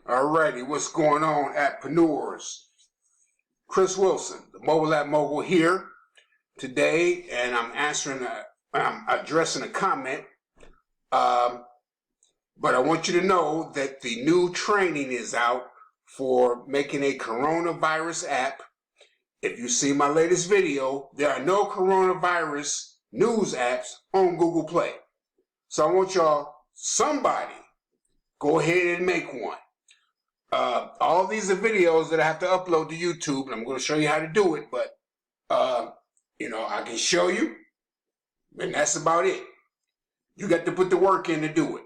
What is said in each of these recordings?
Alrighty, what's going on, appreneurs? Chris Wilson, the mobile app mogul here today, and I'm addressing a comment. But I want you to know that the new training is out for making a coronavirus app. If you see my latest video, there are no coronavirus news apps on Google Play. So I want y'all, somebody, go ahead and make one. All these are videos that I have to upload to YouTube, and I'm going to show you how to do it, but, I can show you, and that's about it. You got to put the work in to do it.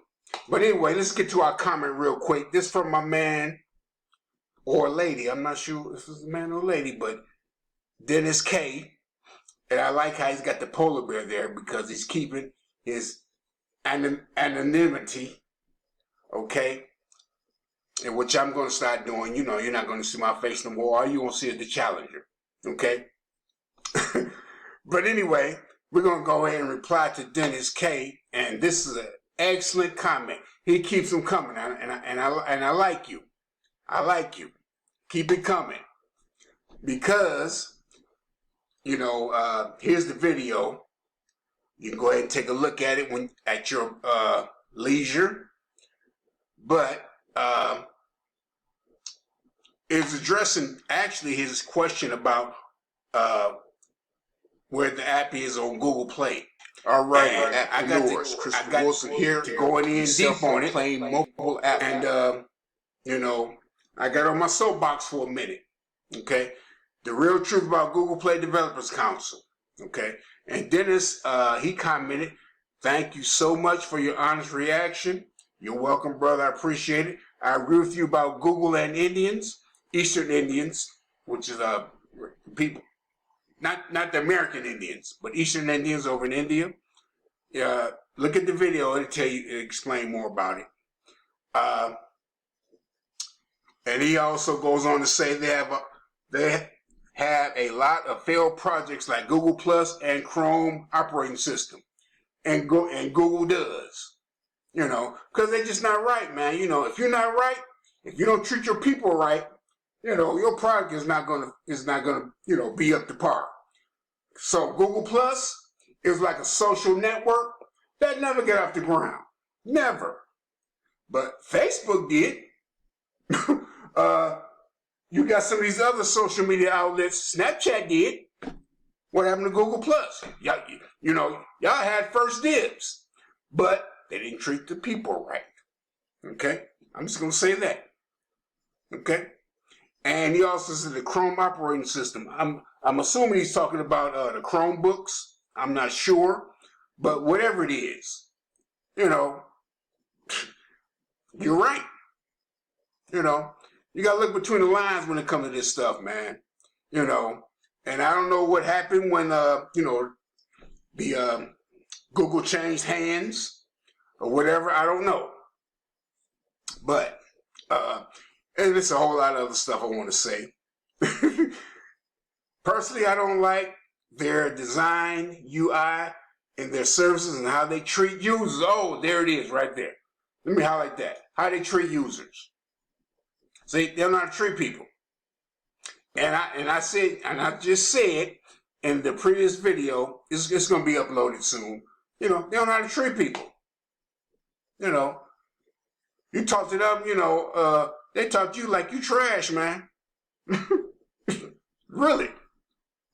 But anyway, let's get to our comment real quick. This from my man or lady. I'm not sure if it's a man or lady, but Dennis K. And I like how he's got the polar bear there because he's keeping his anonymity, okay? And which I'm going to start doing. You know, you're not going to see my face no more. All you going to see is the challenger, okay? But anyway, we're going to go ahead and reply to Dennis K. And this is an excellent comment. He keeps them coming, and I like you. I like you. Keep it coming. Because, here's the video. You can go ahead and take a look at it at your leisure. But it's addressing actually his question about where the app is on Google Play. All right, I got Chris Wilson here to going in deep on it. Playing mobile app, and I got on my soapbox for a minute. Okay, the real truth about Google Play Developers Council. Okay, and Dennis, he commented, "Thank you so much for your honest reaction. You're welcome, brother. I appreciate it. I agree with you about Google and Indians, Eastern Indians, which is people, not the American Indians, but Eastern Indians over in India. Look at the video; it'll explain more about it." And he also goes on to say they have a lot of failed projects like Google Plus and Chrome operating system, and Google does. Because they're just not right, man. If you're not right, if you don't treat your people right, your product is not gonna be up to par. So Google Plus is like a social network that never got off the ground. Never. But Facebook did. You got some of these other social media outlets. Snapchat did. What happened to Google Plus? Y'all had first dibs, but they didn't treat the people right. Okay? I'm just going to say that. Okay? And he also said the Chrome operating system. I'm assuming he's talking about the Chromebooks. I'm not sure. But whatever it is, you're right. You got to look between the lines when it comes to this stuff, man. And I don't know what happened when, Google changed hands or whatever. I don't know. But, and it's a whole lot of other stuff I want to say. Personally, I don't like their design, UI, and their services and how they treat users. Oh, there it is right there. Let me highlight that. How they treat users. See, they don't know how to treat people. And I just said in the previous video, it's going to be uploaded soon. They don't know how to treat people. You talk to them, they talk to you like you trash, man. Really.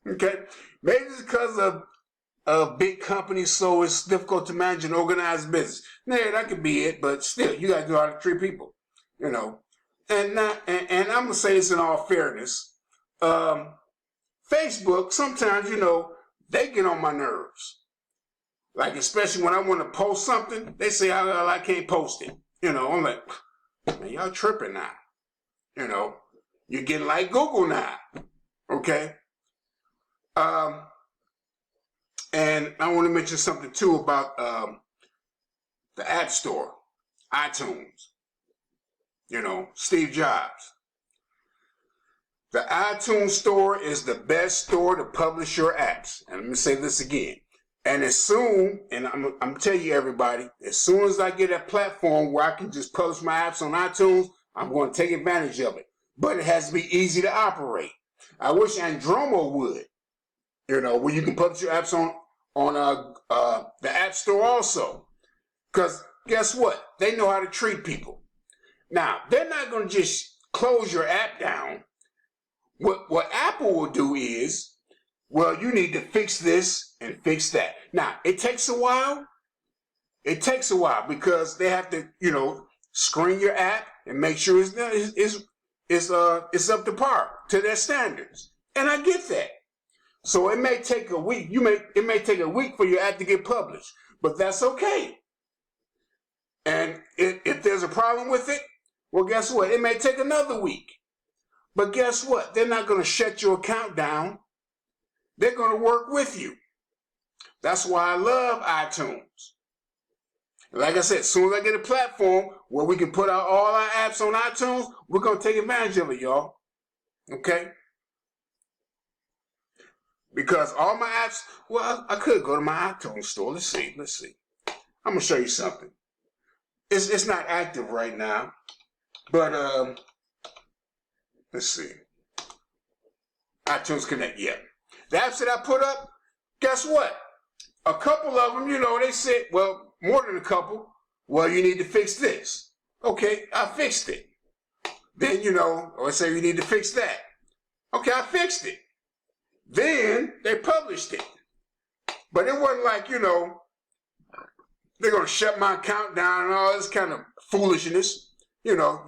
Okay. Maybe it's because of big companies, so it's difficult to manage an organized business. Yeah, that could be it, but still, you got to know how to treat people, And I'm going to say this in all fairness. Facebook, sometimes, they get on my nerves. Like, especially when I want to post something, they say, I can't post it. I'm like, man, y'all tripping now. You're getting like Google now. Okay? And I want to mention something, too, about the App Store, iTunes. Steve Jobs. The iTunes store is the best store to publish your apps. And let me say this again. And as soon, and I'm telling you everybody, as soon as I get a platform where I can just publish my apps on iTunes, I'm going to take advantage of it. But it has to be easy to operate. I wish Andromo would. You know, where you can publish your apps on the App Store also. Because guess what? They know how to treat people. Now, they're not going to just close your app down. What Apple will do is, well, you need to fix this and fix that. Now, it takes a while. It takes a while because they have to, you know, screen your app and make sure it's up to par to their standards. And I get that. So it may take a week. It may take a week for your app to get published, but that's okay. And if there's a problem with it, well, guess what? It may take another week. But guess what? They're not going to shut your account down. They're going to work with you. That's why I love iTunes. Like I said, as soon as I get a platform where we can put out all our apps on iTunes, we're going to take advantage of it, y'all. Okay? Because all my apps, well, I could go to my iTunes store. Let's see. I'm going to show you something. It's not active right now, but let's see. iTunes Connect, yeah. The apps that I put up, guess what? A couple of them, you know, they said, well, more than a couple, well, you need to fix this. Okay, I fixed it. Then, you know, or say you need to fix that. Okay, I fixed it. Then they published it. But it wasn't like, you know, they're going to shut my account down and all this kind of foolishness. You know,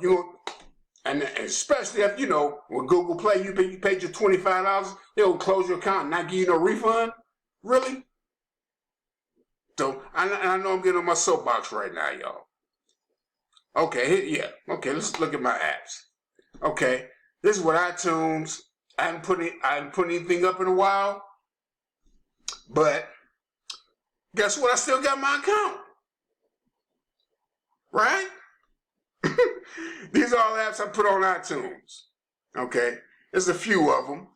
and especially if, you know, with Google Play, you paid your $25, they'll close your account and not give you no refund. Really? So, I know I'm getting on my soapbox right now, y'all. Okay, yeah. Okay, let's look at my apps. Okay, this is what iTunes, I haven't put anything up in a while. But guess what? I still got my account. Right? These are all the apps I put on iTunes. Okay? There's a few of them.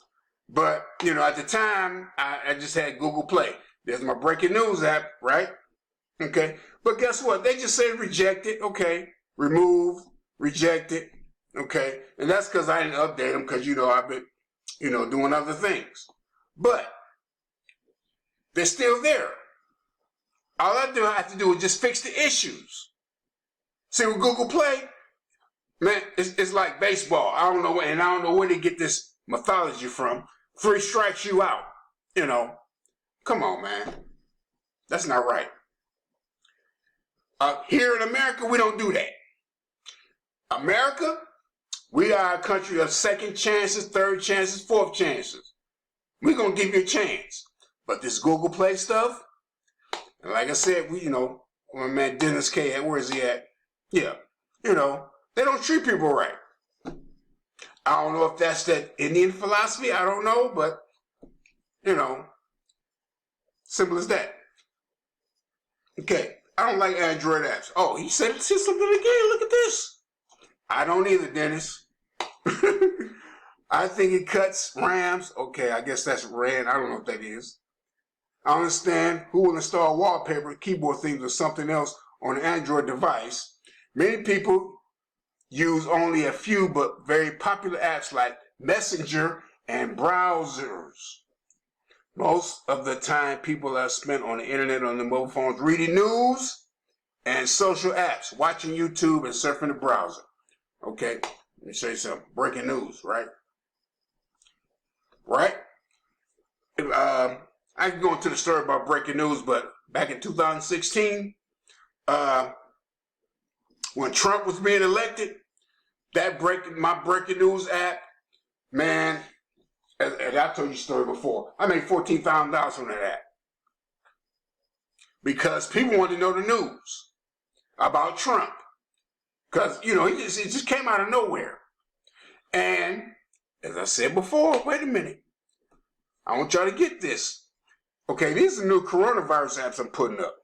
But, you know, at the time, I just had Google Play. There's my breaking news app, right? Okay? But guess what? They just say reject it. Okay? Remove, reject it. Okay? And that's because I didn't update them because, you know, I've been, you know, doing other things. But they're still there. All I have to do is just fix the issues. See, with Google Play, man, it's like baseball. I don't know where they get this mythology from. 3 strikes you out. You know, come on, man. That's not right. Here in America, we don't do that. America, we are a country of second chances, third chances, fourth chances. We're going to give you a chance. But this Google Play stuff, and like I said, you know, my man Dennis K, where is he at? Yeah, you know, they don't treat people right. I don't know if that's that Indian philosophy. I don't know, but, you know, simple as that. Okay, I don't like Android apps. Oh, he said something again. Look at this. I don't either, Dennis. I think it cuts RAMs. Okay, I guess that's RAM. I don't know what that is. I understand who will install wallpaper, keyboard themes, or something else on an Android device. Many people use only a few but very popular apps like Messenger and browsers. Most of the time, people are spent on the internet on their mobile phones reading news and social apps, watching YouTube and surfing the browser. Okay, let me show you something. Breaking news, right? Right? I can go into the story about breaking news, but back in 2016, when Trump was being elected, my breaking news app, man, as I told you the story before, I made $14,000 from that app. Because people wanted to know the news about Trump. Because, you know, it just came out of nowhere. And, as I said before, wait a minute. I want y'all to get this. Okay, these are new coronavirus apps I'm putting up.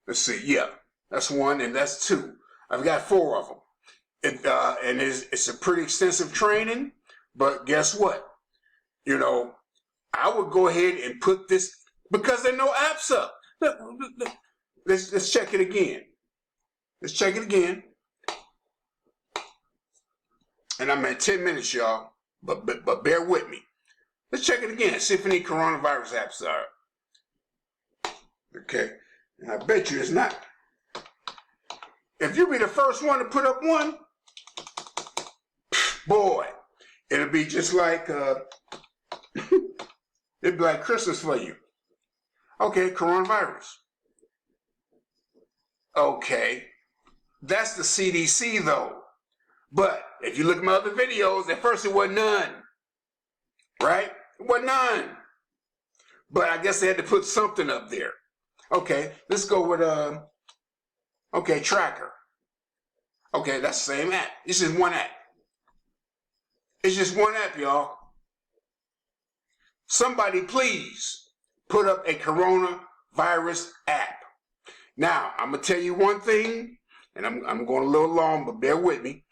Let's see, yeah. That's 1 and that's 2. I've got 4 of them. And it's a pretty extensive training, but guess what? You know, I would go ahead and put this, because there are no apps up. Look, let's check it again. Let's check it again. And I'm at 10 minutes, y'all. But bear with me. Let's check it again. See if any coronavirus apps are. Okay. And I bet you it's not. If you be the first one to put up one, boy, it'll be just like it'd be like Christmas for you. Okay, coronavirus. Okay, that's the CDC though. But if you look at my other videos, at first it wasn't none, right? It wasn't none. But I guess they had to put something up there. Okay, let's go with okay, Tracker. Okay, that's the same app. This is one app. It's just one app, y'all. Somebody please put up a coronavirus app. Now, I'm going to tell you one thing, and I'm going a little long, but bear with me.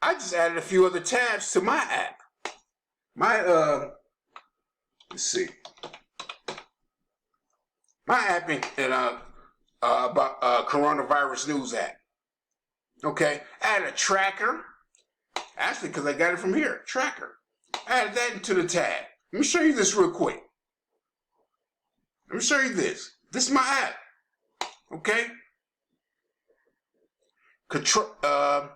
I just added a few other tabs to my app. My, let's see. My app about coronavirus news app. Okay, I added a tracker. Actually, because I got it from here, tracker. I added that into the tab. Let me show you this real quick. Let me show you this. This is my app. Okay? I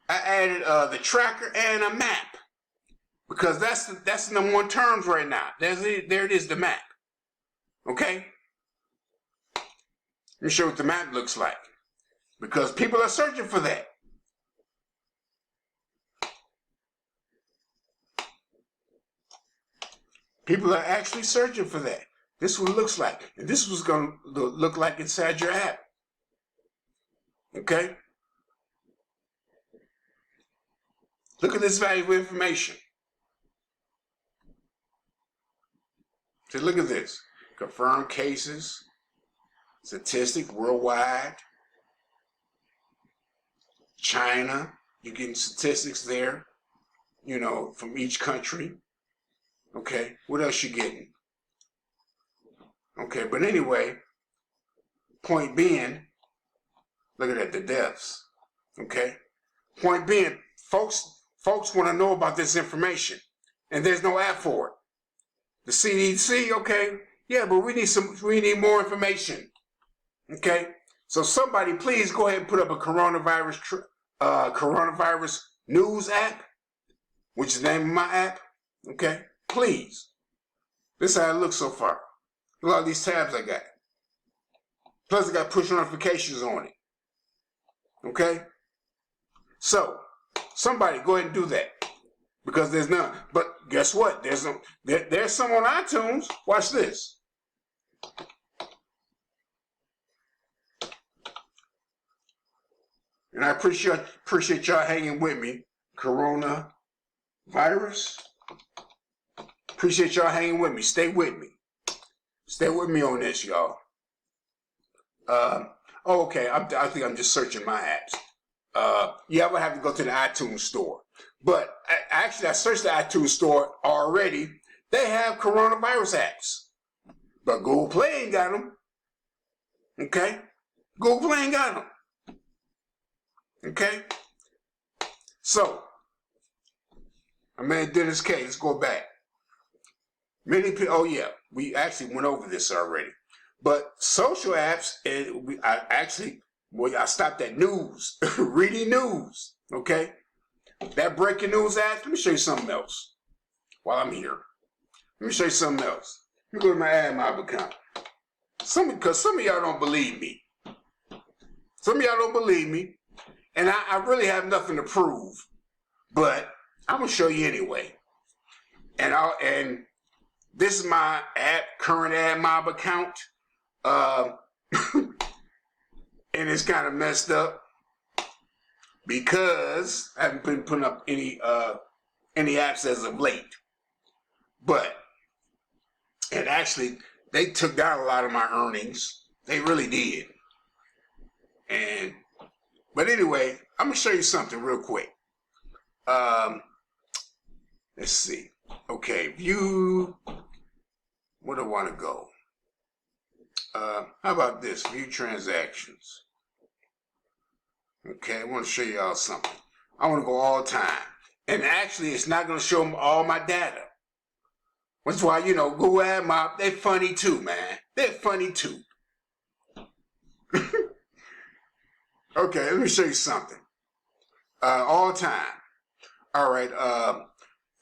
added the tracker and a map. Because that's the number one terms right now. There it is, the map. Okay? Let me show you what the map looks like. Because people are searching for that. People are actually searching for that. This is what it looks like. And this was going to look like inside your app. Okay? Look at this valuable information. So look at this. Confirmed cases, statistic worldwide, China, you're getting statistics there, you know, from each country. Okay, what else you getting? Okay, but anyway, point being, look at that, the deaths. Okay, point being, folks want to know about this information, and there's no app for it. The CDC, okay, yeah, but we need more information. Okay, so somebody please go ahead and put up a coronavirus news app, which is the name of my app. Okay. Please. This is how it looks so far. Look at all these tabs I got. Plus I got push notifications on it. Okay? So, somebody go ahead and do that. Because there's none. But guess what? There's some on iTunes. Watch this. And I appreciate y'all hanging with me. Coronavirus. Appreciate y'all hanging with me. Stay with me. Stay with me on this, y'all. Okay. I think I'm just searching my apps. Yeah, I'm going to have to go to the iTunes store. But actually, I searched the iTunes store already. They have coronavirus apps. But Google Play ain't got them. Okay? Google Play ain't got them. Okay? So, I made Dennis K. Let's go back. Many people, oh yeah, we actually went over this already. But social apps, I stopped at news, reading news, okay? That breaking news app, let me show you something else while I'm here. Let me show you something else. Let me go to my AdMob account. Because some of y'all don't believe me. Some of y'all don't believe me. And I really have nothing to prove. But I'm going to show you anyway. And this is my current AdMob account. And it's kind of messed up because I haven't been putting up any apps as of late. But, and actually, they took down a lot of my earnings. They really did. But anyway, I'm going to show you something real quick. Let's see. Okay, view. Where do I want to go? How about this? View transactions. Okay, I want to show you all something. I want to go all time. And actually, it's not going to show them all my data. That's why, you know, Google AdMob, they're funny too, man. They're funny too. Okay, let me show you something. All time. All right,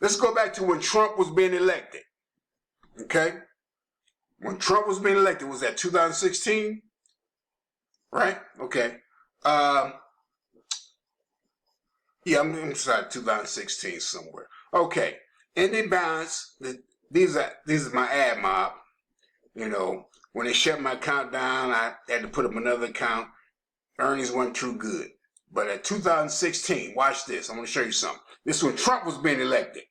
let's go back to when Trump was being elected. Okay? When Trump was being elected, was that 2016? Right? Okay. Yeah, I'm inside 2016 somewhere. Okay. Ending balance, these are my AdMob. You know, when they shut my account down, I had to put up another account. Earnings weren't too good. But at 2016, watch this. I'm going to show you something. This is when Trump was being elected.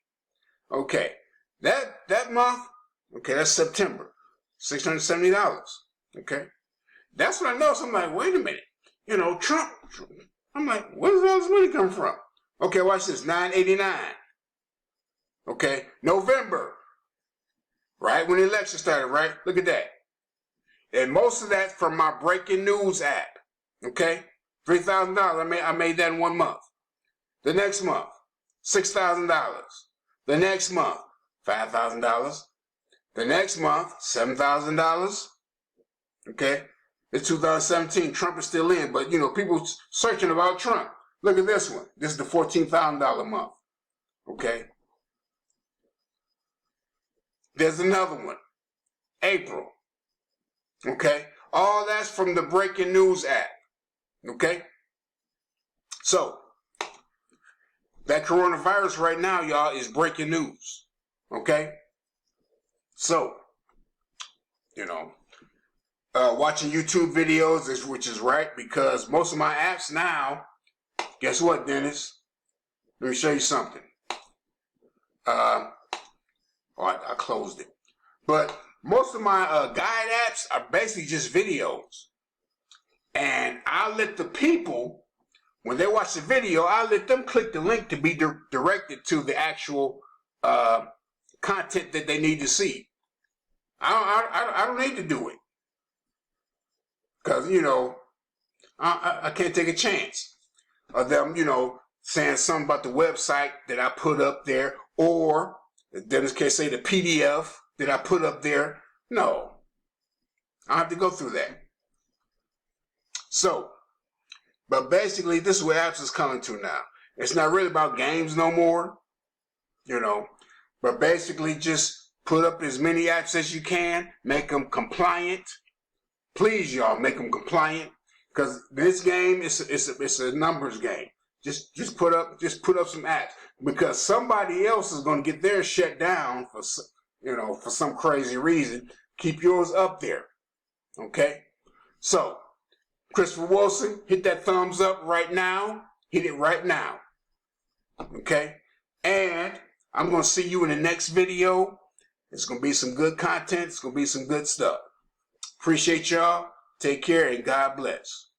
Okay. That month, okay, that's September. $670. Okay. That's when I noticed. I'm like, wait a minute. You know, Trump. I'm like, where does all this money come from? Okay, watch this. $989. Okay. November. Right when the election started, right? Look at that. And most of that from my breaking news app. Okay? $3,000. I made that in 1 month. The next month, $6,000. The next month, $5,000. The next month, $7,000. Okay? It's 2017. Trump is still in, but you know, people searching about Trump. Look at this one. This is the $14,000 month. Okay? There's another one. April. Okay? All that's from the breaking news app. Okay? So, that coronavirus right now, y'all, is breaking news. Okay? So, you know, watching YouTube videos, which is right, because most of my apps now, guess what, Dennis? Let me show you something. I closed it. But most of my guide apps are basically just videos. And I let the people, when they watch the video, I let them click the link to be directed to the actual content that they need to see. I don't need to do it. Because, you know, I can't take a chance of them, you know, saying something about the website that I put up there, or, Dennis can say, the PDF that I put up there. No. I have to go through that. So, but basically, this is where apps is coming to now. It's not really about games no more, you know, but basically just put up as many apps as you can, make them compliant. Please, y'all, make them compliant, because this game it's a numbers game. Just put up some apps, because somebody else is going to get theirs shut down for, you know, for some crazy reason. Keep yours up there, okay? So, Christopher Wilson, hit that thumbs up right now. Hit it right now, okay? And I'm going to see you in the next video. It's going to be some good content. It's going to be some good stuff. Appreciate y'all. Take care and God bless.